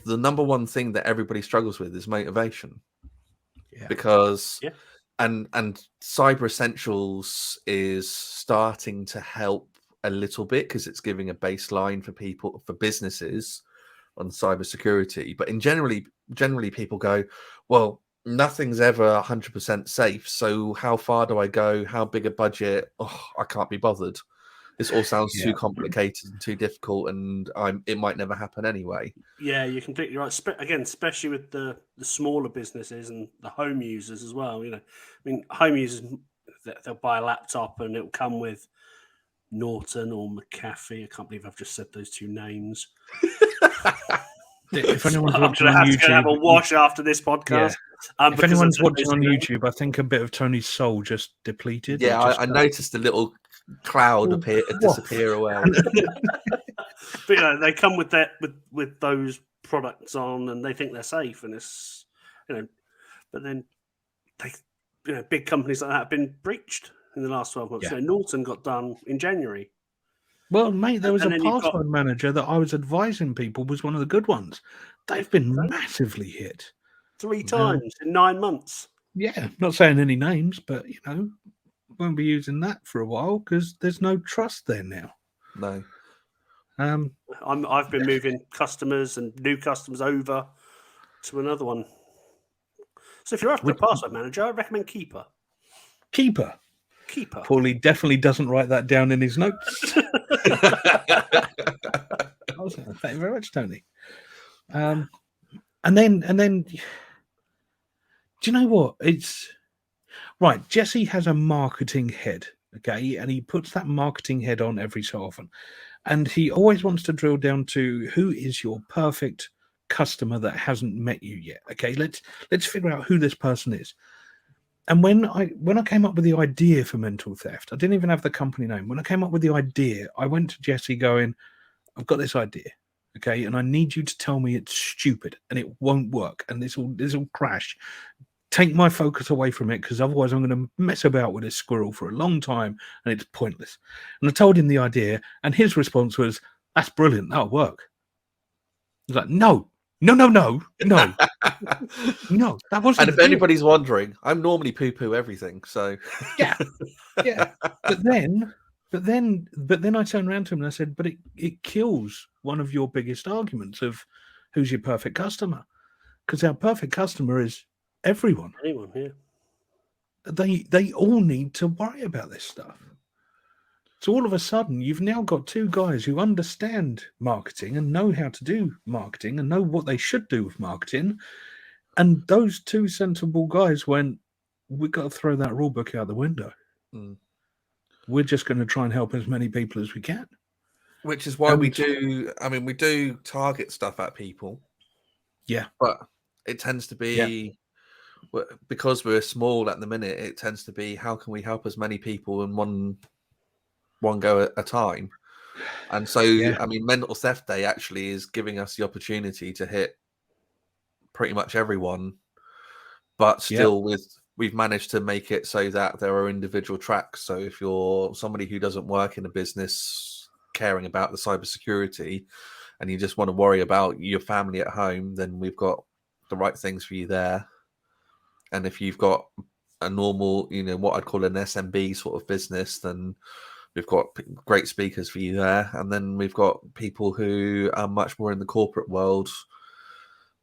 the number one thing that everybody struggles with is motivation. Yeah. Because and Cyber Essentials is starting to help a little bit because it's giving a baseline for people, for businesses, on cybersecurity. But generally people go, well, nothing's ever 100% safe. So how far do I go? How big a budget? Oh, I can't be bothered. This all sounds too complicated and too difficult, and it might never happen anyway. Yeah, you're completely right. Again, especially with the smaller businesses and the home users as well. You know, I mean, home users, they'll buy a laptop and it'll come with Norton or McAfee. I can't believe I've just said those two names. If anyone's watching on YouTube, to have a wash after this podcast. Yeah. If anyone's watching on YouTube, I think a bit of Tony's soul just depleted. Yeah, I noticed a little cloud disappear away. But you know, they come with that with those products on, and they think they're safe, and it's, you know, but then big companies like that have been breached in the last 12 months. Yeah. You know, Norton got done in January. Well, mate, there was a password manager that I was advising people was one of the good ones. They've been massively hit 3 times in 9 months. Yeah, not saying any names, but you know, won't be using that for a while because there's no trust there now. No. I've been moving customers and new customers over to another one. So if you're after a password manager, I recommend Keeper. Keeper. Paulie definitely doesn't write that down in his notes. Awesome. Thank you very much, Tony. And then, do you know what? It's right. Jesse has a marketing head, okay, and he puts that marketing head on every so often. And he always wants to drill down to who is your perfect customer that hasn't met you yet. Okay, let's figure out who this person is. And when I came up with the idea for Mental Theft, I didn't even have the company name. When I came up with the idea, I went to Jesse going, I've got this idea, okay, and I need you to tell me it's stupid and it won't work and this will crash. Take my focus away from it, because otherwise I'm going to mess about with this squirrel for a long time and it's pointless. And I told him the idea, and his response was, "That's brilliant. That'll work." I was like, no, no, that wasn't. And if anybody's wondering, I'm normally poo-poo everything, so yeah. But then I turned around to him and I said, "But it kills one of your biggest arguments of who's your perfect customer, because our perfect customer is everyone. Anyone, yeah. They all need to worry about this stuff." So all of a sudden, you've now got two guys who understand marketing and know how to do marketing and know what they should do with marketing. And those two sensible guys went, "We've got to throw that rule book out the window. We're just going to try and help as many people as we can." Which is why we do target stuff at people. Yeah. But it tends to be, because we're small at the minute, it tends to be, how can we help as many people in one go at a time? And so, Mental Theft Day actually is giving us the opportunity to hit pretty much everyone, but still we've managed to make it so that there are individual tracks. So if you're somebody who doesn't work in a business caring about the cybersecurity and you just want to worry about your family at home, then we've got the right things for you there. And if you've got a normal, what I'd call an SMB sort of business, then we've got great speakers for you there. And then we've got people who are much more in the corporate world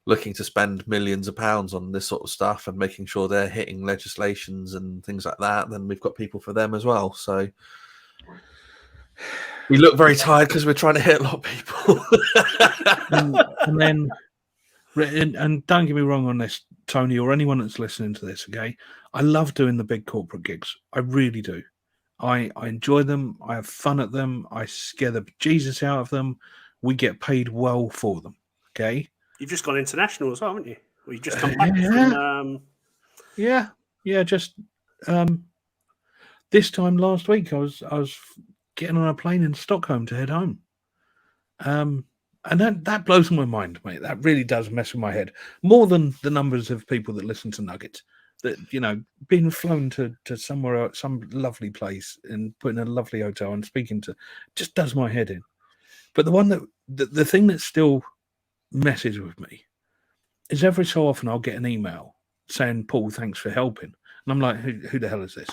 looking to spend millions of pounds on this sort of stuff and making sure they're hitting legislations and things like that. Then we've got people for them as well. So we look very tired because we're trying to hit a lot of people. and don't get me wrong on this, Tony, or anyone that's listening to this, okay? I love doing the big corporate gigs. I really do. I enjoy them. I have fun at them. I scare the Jesus out of them. We get paid well for them, okay? You've just gone international as well, haven't you? Well, you've just come back from... just this time last week, I was getting on a plane in Stockholm to head home. And that blows my mind, mate. That really does mess with my head. More than the numbers of people that listen to Nuggets. That, being flown to somewhere else, some lovely place, and put in a lovely hotel and speaking to, just does my head in. But the thing that still messes with me is every so often I'll get an email saying, "Paul, thanks for helping." And I'm like, who the hell is this?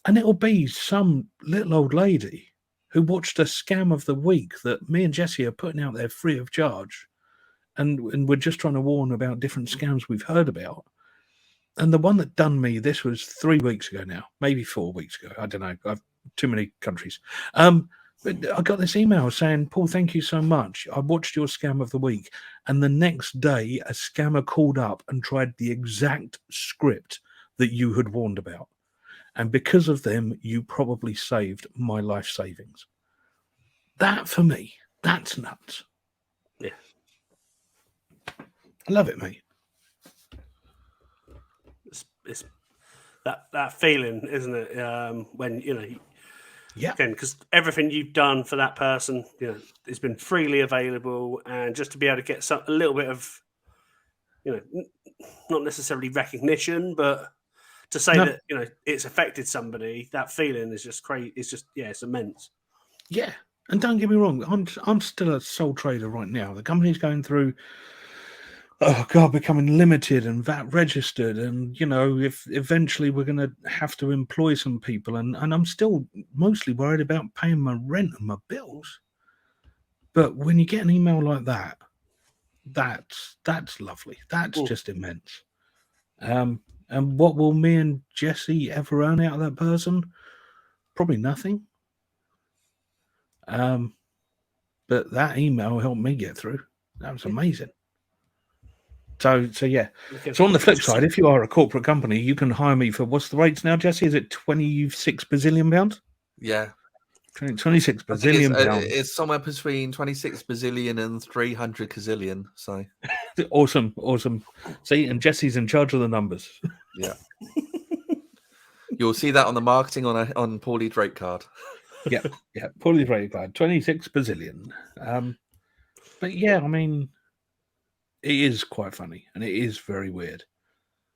And it'll be some little old lady who watched a scam of the week that me and Jesse are putting out there free of charge. And we're just trying to warn about different scams we've heard about. And the one that done me, this was 3 weeks ago now, maybe 4 weeks ago. I don't know. I've too many countries. But I got this email saying, "Paul, thank you so much. I watched your scam of the week." And the next day, a scammer called up and tried the exact script that you had warned about. And because of them, you probably saved my life savings. That, for me, that's nuts. Yeah. I love it, mate. It's that feeling, isn't it? When, again, because everything you've done for that person, has been freely available, and just to be able to get a little bit of, not necessarily recognition, but to say that it's affected somebody, that feeling is just crazy. It's just it's immense. Yeah, and don't get me wrong, I'm still a sole trader right now. The company's going through, becoming limited and VAT registered, and if eventually we're going to have to employ some people, and I'm still mostly worried about paying my rent and my bills. But when you get an email like that, that's lovely. That's just immense. And what will me and Jesse ever earn out of that person? Probably nothing. But that email helped me get through. That was amazing. So yeah. So on the flip side, if you are a corporate company, you can hire me for, what's the rates now, Jesse? Is it £26 bazillion? Yeah. 26 I think bazillion pounds. it's somewhere between 26 bazillion and 300 gazillion. So Awesome. See, and Jesse's in charge of the numbers. yeah, you'll see that on the marketing on Paulie Drake card. Yeah. Poorly rated card, 26 bazillion. But yeah, I mean, it is quite funny and it is very weird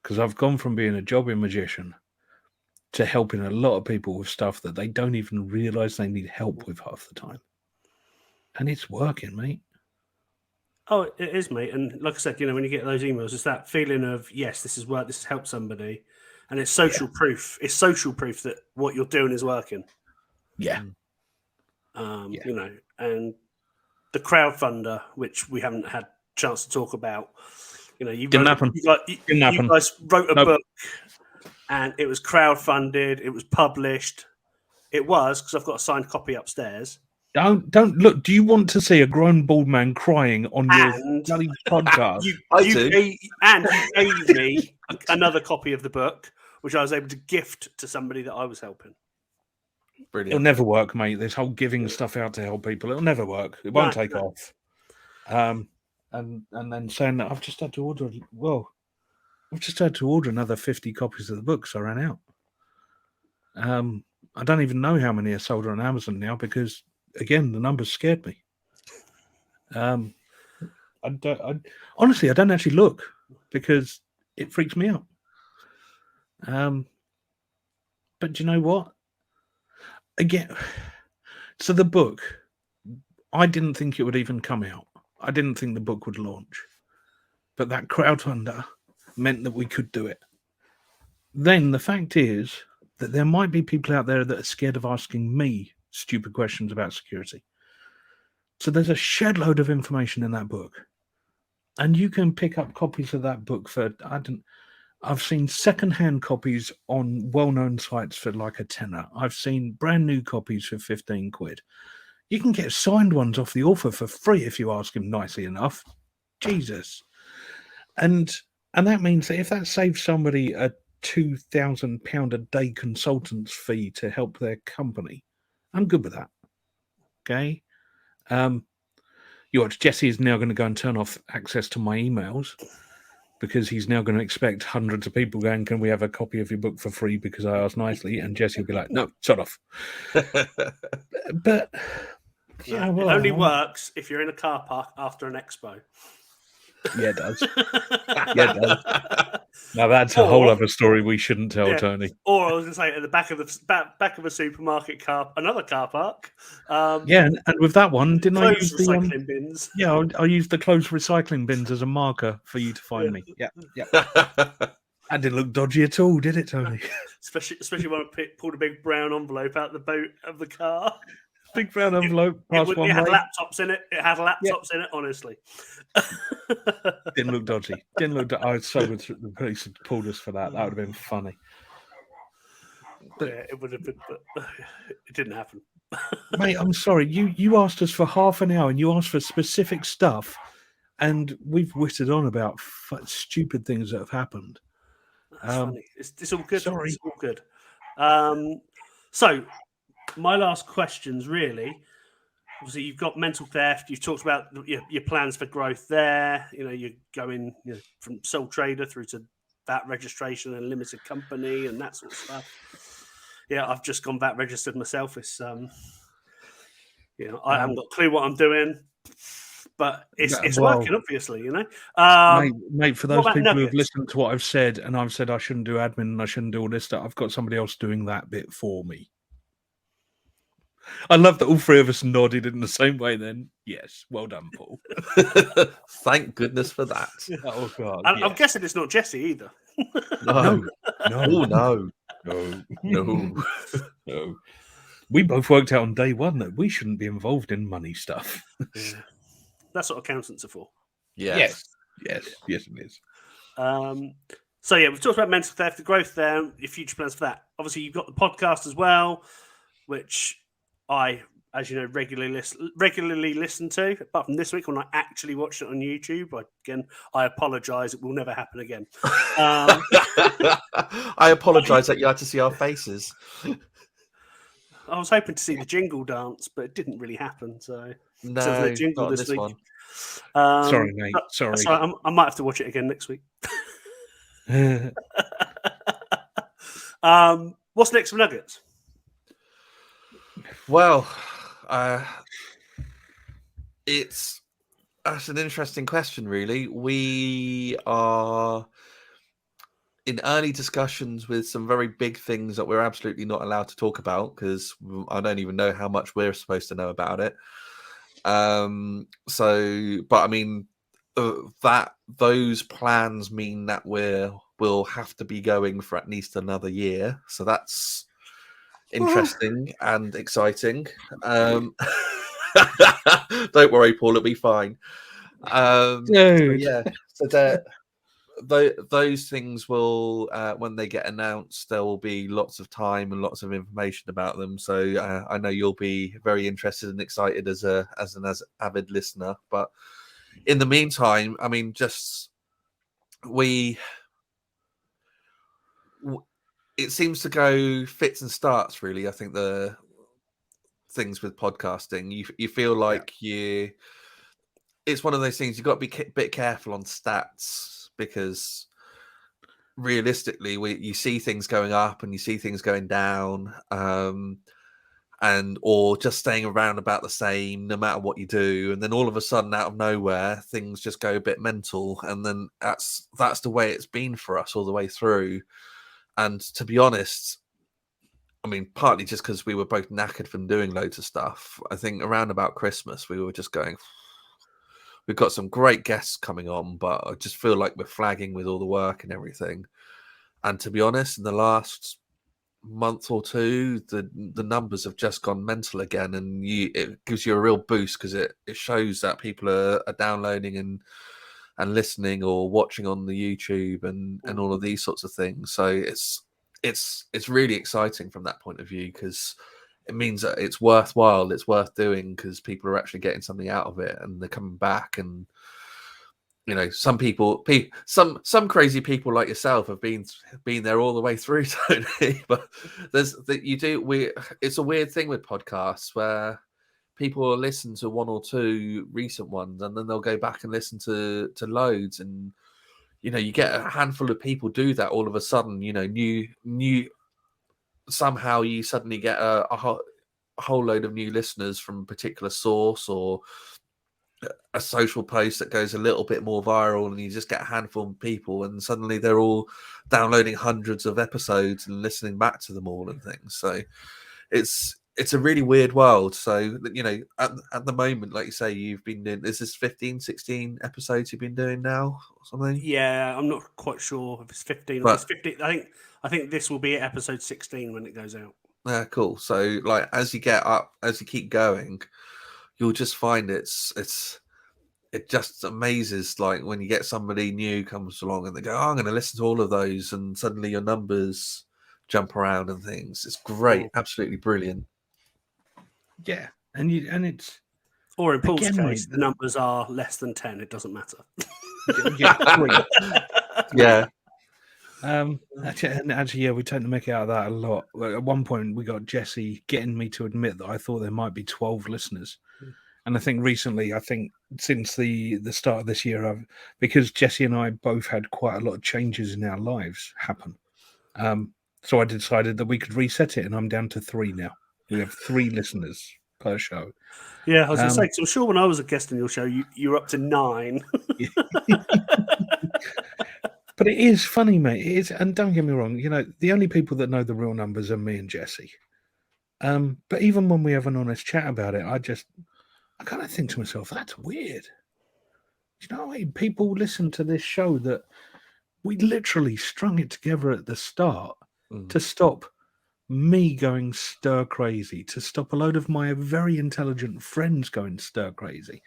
because I've gone from being a jobbing magician to helping a lot of people with stuff that they don't even realize they need help with half the time. And it's working, mate. Oh, it is, mate. And like I said, when you get those emails, it's that feeling of, yes, this has worked, this has helped somebody. And it's social proof. It's social proof that what you're doing is working. Yeah. And the crowdfunder, which we haven't had a chance to talk about, you guys wrote a book and it was crowdfunded, it was published. It was, because I've got a signed copy upstairs. Don't look. Do you want to see a grown bald man crying on your bloody podcast? You gave me another copy of the book, which I was able to gift to somebody that I was helping. Brilliant. It'll never work, mate. This whole giving stuff out to help people, it'll never work. It won't take off. And then saying that I've just had to order. Well, I've just had to order another 50 copies of the book, so I ran out. I don't even know how many are sold on Amazon now because, again, the numbers scared me. Honestly, I don't actually look because it freaks me out. But do you know what? Again, so the book, I didn't think it would even come out. I didn't think the book would launch. But that crowdfunder meant that we could do it. Then the fact is that there might be people out there that are scared of asking me stupid questions about security. So there's a shed load of information in that book. And you can pick up copies of that book for, I've seen second-hand copies on well-known sites for like a tenner. I've seen brand new copies for 15 quid. You can get signed ones off the author for free if you ask him nicely enough. Jesus. And that means that if that saves somebody a £2,000 a day consultant's fee to help their company, I'm good with that. Okay. You watch, Jesse is now going to go and turn off access to my emails because he's now going to expect hundreds of people going, can we have a copy of your book for free because I asked nicely? And Jesse will be like, no, shut off. But it only works if you're in a car park after an expo. Yeah, it does. Yeah, it does. Now that's a whole other story we shouldn't tell, Tony. Or I was going to say at the back of a supermarket another car park. And with that one, didn't I use the recycling bins? Yeah, I used the closed recycling bins as a marker for you to find me. Yeah. That didn't look dodgy at all, did it, Tony? Especially when I pulled a big brown envelope out the boot of the car. Big brown envelope. It had laptops in it. It had laptops in it, honestly. Didn't look dodgy. I was so good the police had pulled us for that. That would have been funny. But it would have been, but it didn't happen. Mate, I'm sorry. You asked us for half an hour and you asked for specific stuff, and we've whittled on about stupid things that have happened. That's funny. It's all good. Sorry. It's all good. So, my last questions really. Obviously, you've got mental theft. You've talked about your plans for growth there. You're going from sole trader through to VAT registration and limited company and that sort of stuff. Yeah, I've just gone VAT registered myself. It's I haven't got a clue what I'm doing, but it's working, obviously. Mate, for those people who have listened to what I've said, and I've said I shouldn't do admin and I shouldn't do all this stuff, I've got somebody else doing that bit for me. I love that all three of us nodded in the same way then. Yes, well done, Paul. Thank goodness for that. Oh, God. I'm guessing it's not Jesse either. No. We both worked out on day one that we shouldn't be involved in money stuff. Yeah. That's what accountants are for. Yes, it is. So, we've talked about mental theft, the growth there, your future plans for that. Obviously, you've got the podcast as well, which I, as you know, regularly listen to, apart from this week when I actually watched it on YouTube. I apologise. It will never happen again. I apologise that you had to see our faces. I was hoping to see the jingle dance, but it didn't really happen. So No, there's no jingle not on this this week. one. Sorry, mate. Sorry. I might have to watch it again next week. What's next for Nuggets? Well, that's an interesting question, really. We are in early discussions with some very big things that we're absolutely not allowed to talk about because I don't even know how much we're supposed to know about it. But I mean, those plans mean that we'll have to be going for at least another year. So that's interesting and exciting. Don't worry, Paul, it'll be fine. Dude. Yeah, so those things will, when they get announced, there will be lots of time and lots of information about them. So I know you'll be very interested and excited as an avid listener. But in the meantime, I mean, it seems to go fits and starts. Really, I think the things with podcasting, you feel like it's one of those things you've got to be a bit careful on stats because realistically you see things going up and you see things going down, or just staying around about the same no matter what you do, and then all of a sudden out of nowhere things just go a bit mental, and then that's the way it's been for us all the way through. And to be honest, I mean, partly just because we were both knackered from doing loads of stuff. I think around about Christmas, we were just going, we've got some great guests coming on, but I just feel like we're flagging with all the work and everything. And to be honest, in the last month or two, the numbers have just gone mental again. And it gives you a real boost because it shows that people are downloading and listening or watching on the YouTube and all of these sorts of things. So it's really exciting from that point of view because it means that it's worthwhile, it's worth doing because people are actually getting something out of it and they're coming back. And you know, some people, some crazy people like yourself have been there all the way through, Tony. But it's a weird thing with podcasts where people will listen to one or two recent ones and then they'll go back and listen to loads. And you know, you get a handful of people do that all of a sudden, you know, new somehow you suddenly get a whole load of new listeners from a particular source or a social post that goes a little bit more viral, and you just get a handful of people and suddenly they're all downloading hundreds of episodes and listening back to them all and things. So it's a really weird world. So, you know, at the moment, like you say, you've been doing, is this 15, 16 episodes you've been doing now or something? Yeah, I'm not quite sure if it's 15 or it's 15. I think this will be episode 16 when it goes out. Yeah, cool. So like as you get up, as you keep going, you'll just find it just amazes, like when you get somebody new comes along and they go, oh, I'm going to listen to all of those, and suddenly your numbers jump around and things. It's great, absolutely brilliant. Yeah, and it's or in Paul's again, case, mate, the numbers are less than 10. It doesn't matter. yeah, 3. Yeah. Actually, yeah, we take the mick out of that a lot. At one point, we got Jesse getting me to admit that I thought there might be 12 listeners. And I think recently, since the start of this year, because Jesse and I both had quite a lot of changes in our lives happen. So I decided that we could reset it, and I'm down to 3 now. We have 3 listeners per show. Yeah, I was going to say, because I'm sure when I was a guest on your show, you were up to 9. But it is funny, mate. It is, and don't get me wrong, you know, the only people that know the real numbers are me and Jesse. But even when we have an honest chat about it, I kind of think to myself, that's weird. Do you know what I mean? People listen to this show that we literally strung it together at the start to stop me going stir crazy, to stop a load of my very intelligent friends going stir crazy.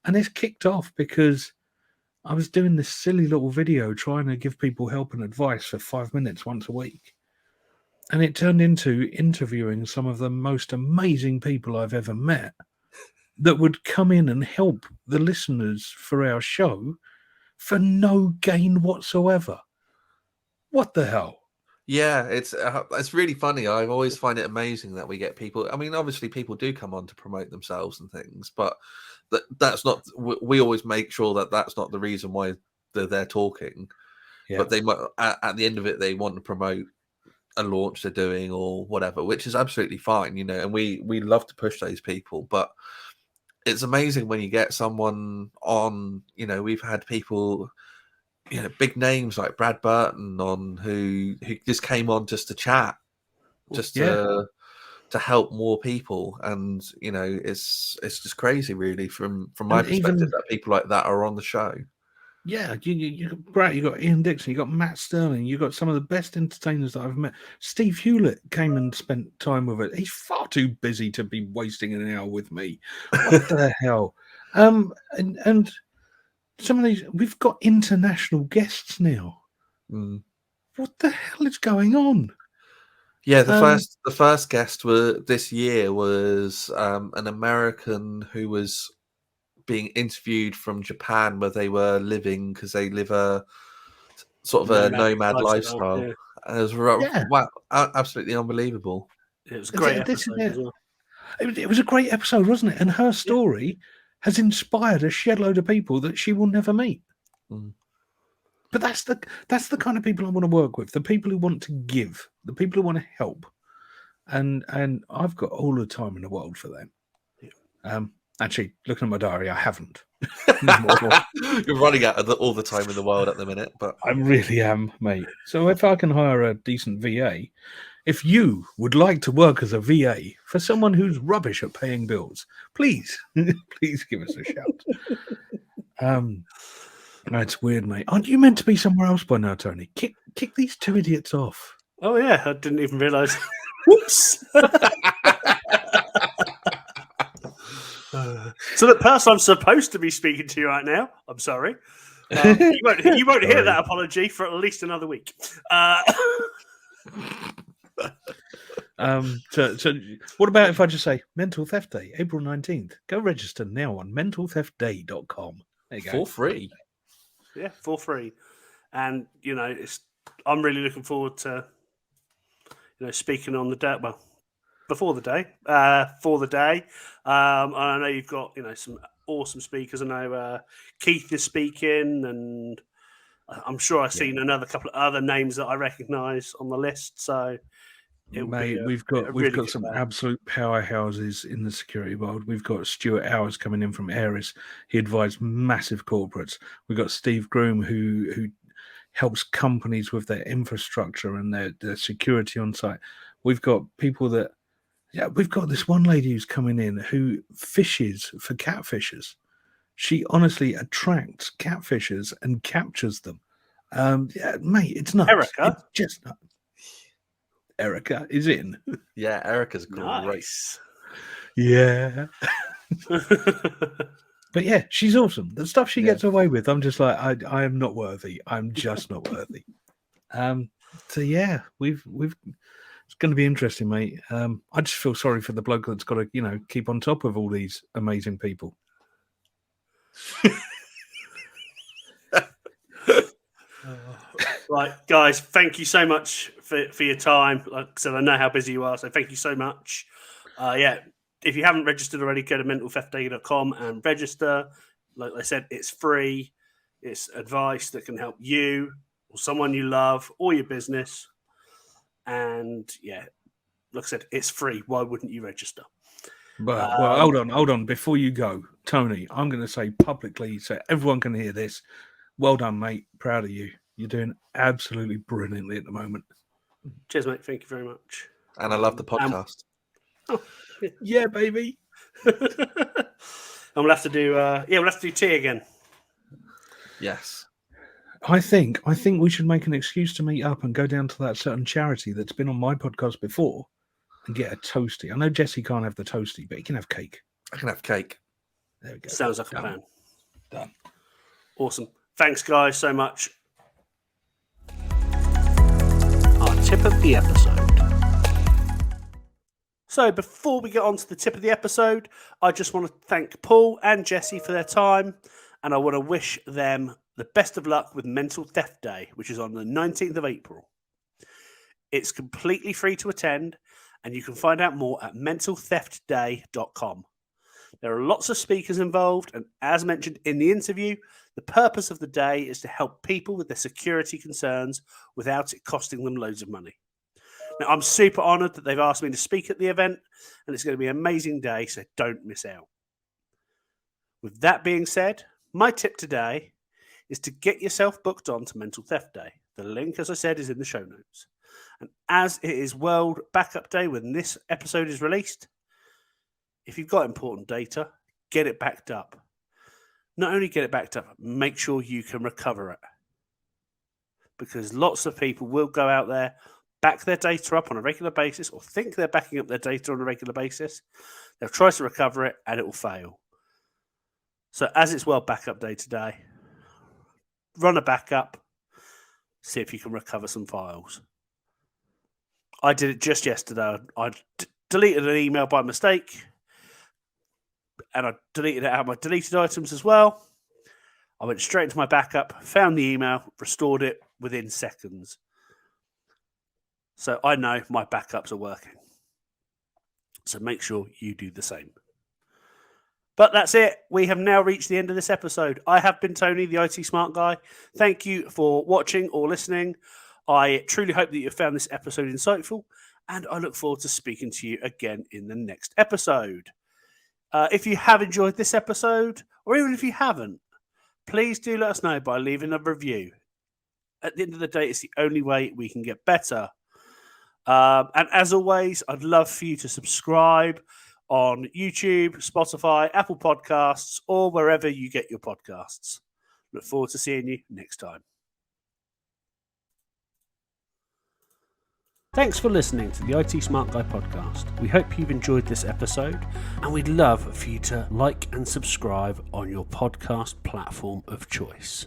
And it's kicked off because I was doing this silly little video trying to give people help and advice for 5 minutes once a week. And it turned into interviewing some of the most amazing people I've ever met that would come in and help the listeners for our show for no gain whatsoever. What the hell? Yeah, it's really funny. I always find it amazing that we get people. I mean, obviously, people do come on to promote themselves and things, but that's not. We always make sure that that's not the reason why they're there talking. Yeah. But they might at the end of it, they want to promote a launch they're doing or whatever, which is absolutely fine, and we love to push those people. But it's amazing when you get someone on. We've had people, big names like Brad Burton on who just came on just to chat, just to help more people, and it's just crazy, really, from my And perspective, even that people like that are on the show. yeah, you got Brad, you got Ian Dixon, you got Matt Sterling, you got some of the best entertainers that I've met. Steve Hewlett came and spent time with it. He's far too busy to be wasting an hour with me. What the hell? And some of these, we've got international guests now. Mm. What the hell is going on? Yeah, the first guest this year was an American who was being interviewed from Japan, where they were living, because they live a sort of a nomad lifestyle. Yeah. And it was wow, absolutely unbelievable. It was a great episode as well. It was a great episode, wasn't it? And her story has inspired a shed load of people that she will never meet. Mm. But that's the kind of people I want to work with. The people who want to give, the people who want to help. And I've got all the time in the world for them. Actually, looking at my diary, I haven't. You're running out of all the time in the world at the minute, but I really am, mate. So if I can hire a decent VA, if you would like to work as a VA for someone who's rubbish at paying bills, please, please give us a shout. It's weird, mate. Aren't you meant to be somewhere else by now, Tony? Kick these two idiots off. Oh yeah, I didn't even realise. Whoops. So the person I'm supposed to be speaking to right now, I'm sorry. You won't hear that apology for at least another week. So what about if I just say Mental Theft Day, April 19th? Go register now on mentaltheftday.com. There you go. For free. Yeah, for free. And I'm really looking forward to speaking on the day. Well, before the day, for the day. I know you've got some awesome speakers. I know Keith is speaking, and I'm sure I've seen another couple of other names that I recognise on the list. So, mate, we've got some absolute powerhouses in the security world. We've got Stuart Hours coming in from Aris. He advised massive corporates. We've got Steve Groom who helps companies with their infrastructure and their security on site. We've got people that. Yeah, we've got this one lady who's coming in who fishes for catfishers. She honestly attracts catfishers and captures them. Mate, it's nuts. Erica? It's just nuts. Erica is in. Yeah, Erica's great. Nice. Yeah. But yeah, she's awesome. The stuff she gets away with, I'm just like, I am not worthy. I'm just not worthy. So yeah, we've it's going to be interesting, mate. I just feel sorry for the bloke that's got to, keep on top of all these amazing people. Right, guys, thank you so much for your time. Like I said, I know how busy you are, so thank you so much. If you haven't registered already, go to mentaltheftday.com and register. Like I said, it's free. It's advice that can help you or someone you love or your business. And yeah, like I said, it's free. Why wouldn't you register? Well, hold on. Before you go, Tony, I'm going to say publicly so everyone can hear this. Well done, mate. Proud of you. You're doing absolutely brilliantly at the moment. Cheers, mate. Thank you very much. And I love the podcast. Yeah, baby. And we'll have to do tea again. Yes. I think we should make an excuse to meet up and go down to that certain charity that's been on my podcast before and get a toasty. I know Jesse can't have the toasty, but he can have cake. I can have cake. There we go. Sounds like a plan. Done. Awesome. Thanks, guys, so much. Our tip of the episode. So before we get on to the tip of the episode, I just want to thank Paul and Jesse for their time, and I want to wish them the best of luck with Mental Theft Day, which is on the 19th of April. It's completely free to attend, and you can find out more at mentaltheftday.com. There are lots of speakers involved, and as mentioned in the interview, the purpose of the day is to help people with their security concerns without it costing them loads of money. Now, I'm super honoured that they've asked me to speak at the event, and it's going to be an amazing day, so don't miss out. With that being said, my tip today is to get yourself booked on to Mental Theft Day. The link, as I said, is in the show notes. And as it is World Backup Day when this episode is released, if you've got important data, get it backed up. Not only get it backed up, make sure you can recover it. Because lots of people will go out there, back their data up on a regular basis, or think they're backing up their data on a regular basis. They'll try to recover it and it will fail. So as it's World Backup Day today, run a backup, see if you can recover some files. I did it just yesterday. I deleted an email by mistake, and I deleted it out of my deleted items as well. I went straight into my backup, found the email, restored it within seconds. So I know my backups are working. So make sure you do the same. But that's it. We have now reached the end of this episode. I have been Tony, the IT Smart Guy. Thank you for watching or listening. I truly hope that you found this episode insightful, and I look forward to speaking to you again in the next episode. If you have enjoyed this episode, or even if you haven't, please do let us know by leaving a review. At the end of the day, it's the only way we can get better. And as always, I'd love for you to subscribe on YouTube, Spotify, Apple Podcasts, or wherever you get your podcasts. Look forward to seeing you next time. Thanks for listening to the IT Smart Guy podcast. We hope you've enjoyed this episode, and we'd love for you to like and subscribe on your podcast platform of choice.